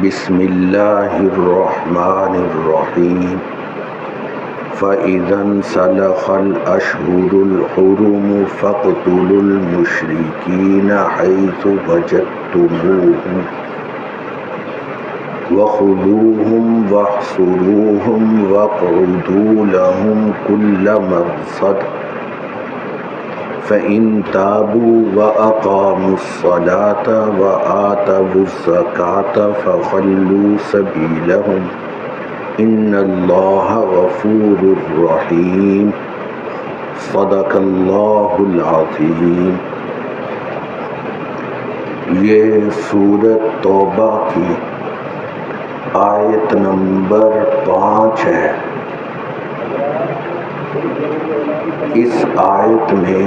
بسم اللہ الرحمن الرحیم فَإِذَا انْسَلَخَ الْأَشْهُرُ الْحُرُمُ فَاقْتُلُوا الْمُشْرِكِينَ حَيْثُ وَجَدتُّمُوهُمْ وَخُذُوهُمْ وَاحْصُرُوهُمْ وَاقْعُدُوا لَهُمْ كُلَّ مَرْصَدٍ فَإِن تَابُوا وَأَقَامُوا الصَّلَاةَ وَآتَوُا الزَّكَاةَ فَخَلُّوا سَبِيلَهُمْ إِنَّ اللَّهَ غَفُورٌ رَحِيمٌ صدق اللہ العظیم۔ یہ سورۃ توبہ کی آیت نمبر 5 ہے۔ اس آیت میں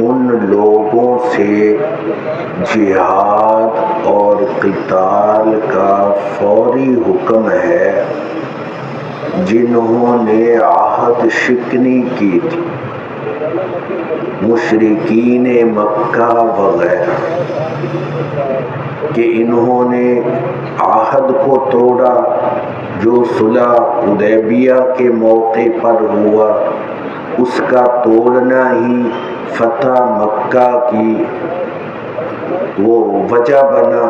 ان لوگوں سے جہاد اور قتال کا فوری حکم ہے جنہوں نے عہد شکنی کی تھی، مشرکین مکہ وغیرہ، کہ انہوں نے عہد کو توڑا جو صلح حدیبیہ کے موقع پر ہوا، اس کا توڑنا ہی فتح مکہ کی وہ وجہ بنا،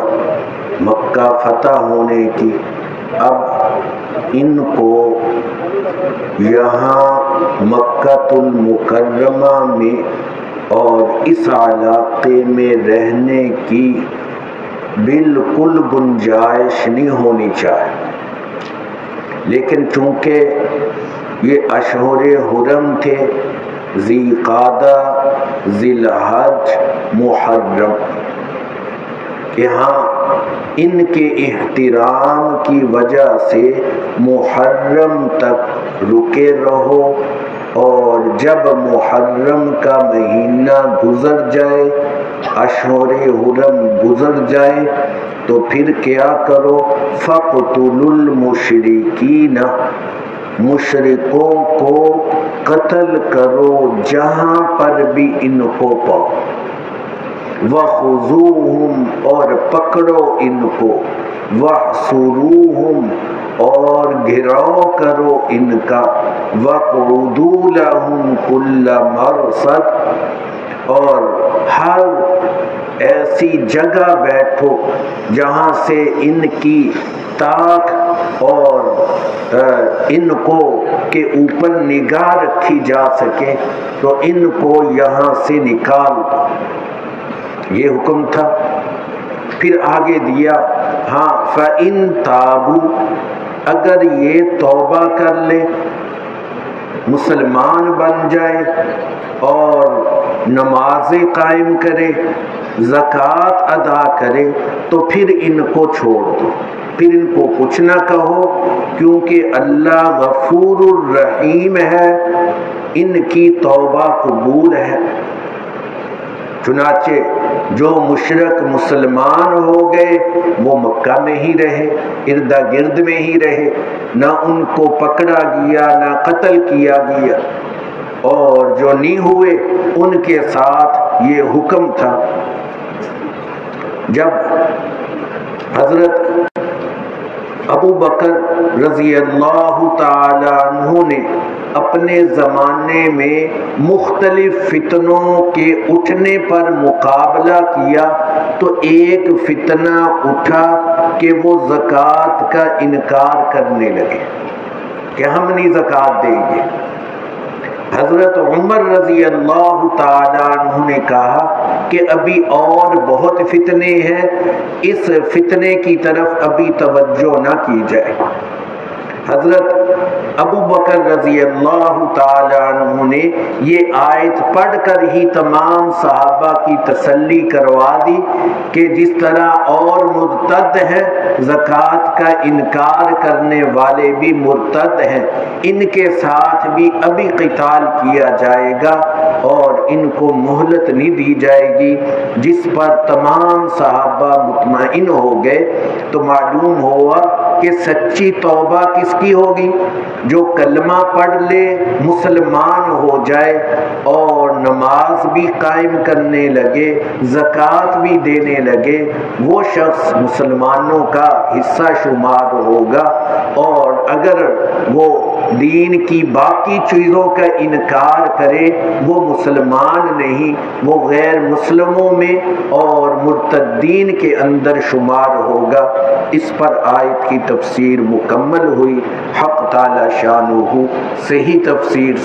مکہ فتح ہونے کی۔ اب ان کو یہاں مکہ المکرمہ میں اور اس علاقے میں رہنے کی بالکل گنجائش نہیں ہونی چاہیے، لیکن چونکہ یہ اشہر حرم تھے، ذی قعدہ، ذی الحج، محرم، یہاں ان کے احترام کی وجہ سے محرم تک رکے رہو، اور جب محرم کا مہینہ گزر جائے، اشہر حرم گزر جائے، تو پھر کیا کرو؟ فَاقْتُلُوا الْمُشْرِكِينَ، مشرکوں کو قتل کرو جہاں پر بھی ان کو پاؤ، وَخُذُوهُمْ، اور پکڑو ان کو، وَاحْصُرُوهُمْ، اور گھراؤ کرو ان کا، وَاقْعُدُوا لَهُمْ كُلَّ مَرْصَدٍ، اور ہر ایسی جگہ بیٹھو جہاں سے ان کی طاق اور ان کو کے اوپر نگاہ رکھی جا سکے، تو ان کو یہاں سے نکال دو۔ یہ حکم تھا۔ پھر آگے دیا، ہاں فَإِن تَابُوا، اگر یہ توبہ کر لے، مسلمان بن جائے اور نمازیں قائم کرے، زکوٰۃ ادا کرے، تو پھر ان کو چھوڑ دو، پھر ان کو کچھ نہ کہو، کیونکہ اللہ غفور الرحیم ہے، ان کی توبہ قبول ہے۔ چنانچہ جو مشرک مسلمان ہو گئے وہ مکہ میں ہی رہے، ارد گرد میں ہی رہے، نہ ان کو پکڑا گیا نہ قتل کیا گیا، اور جو نہیں ہوئے ان کے ساتھ یہ حکم تھا۔ جب حضرت ابو بکر رضی اللہ تعالی عنہ نے اپنے زمانے میں مختلف فتنوں کے اٹھنے پر مقابلہ کیا، تو ایک فتنہ اٹھا کہ وہ زکوٰۃ کا انکار کرنے لگے کہ ہم نہیں زکوٰۃ دیں گے۔ حضرت عمر رضی اللہ تعالی عنہ نے کہا کہ ابھی اور بہت فتنے ہیں، اس فتنے کی طرف ابھی توجہ نہ کی جائے۔ حضرت ابو بکر رضی اللہ تعالی عنہ نے یہ آیت پڑھ کر ہی تمام صحابہ کی تسلی کروا دی کہ جس طرح اور مرتد ہیں، زکوٰۃ کا انکار کرنے والے بھی مرتد ہیں، ان کے ساتھ بھی ابھی قتال کیا جائے گا اور ان کو مہلت نہیں دی جائے گی۔ جس پر تمام صحابہ مطمئن ہو گئے، تو معلوم ہوا کہ سچی توبہ کس کی ہوگی؟ جو کلمہ پڑھ لے، مسلمان ہو جائے اور نماز بھی قائم کرنے لگے، زکوٰۃ بھی دینے لگے، وہ شخص مسلمانوں کا حصہ شمار ہوگا۔ اور اگر وہ دین کی باقی چیزوں کا انکار کرے، وہ مسلمان نہیں، وہ غیر مسلموں میں اور مرتدین کے اندر شمار ہوگا۔ اس پر آیت کی تفسیر مکمل ہوئی۔ حق تعالی شانہ صحیح تفسیر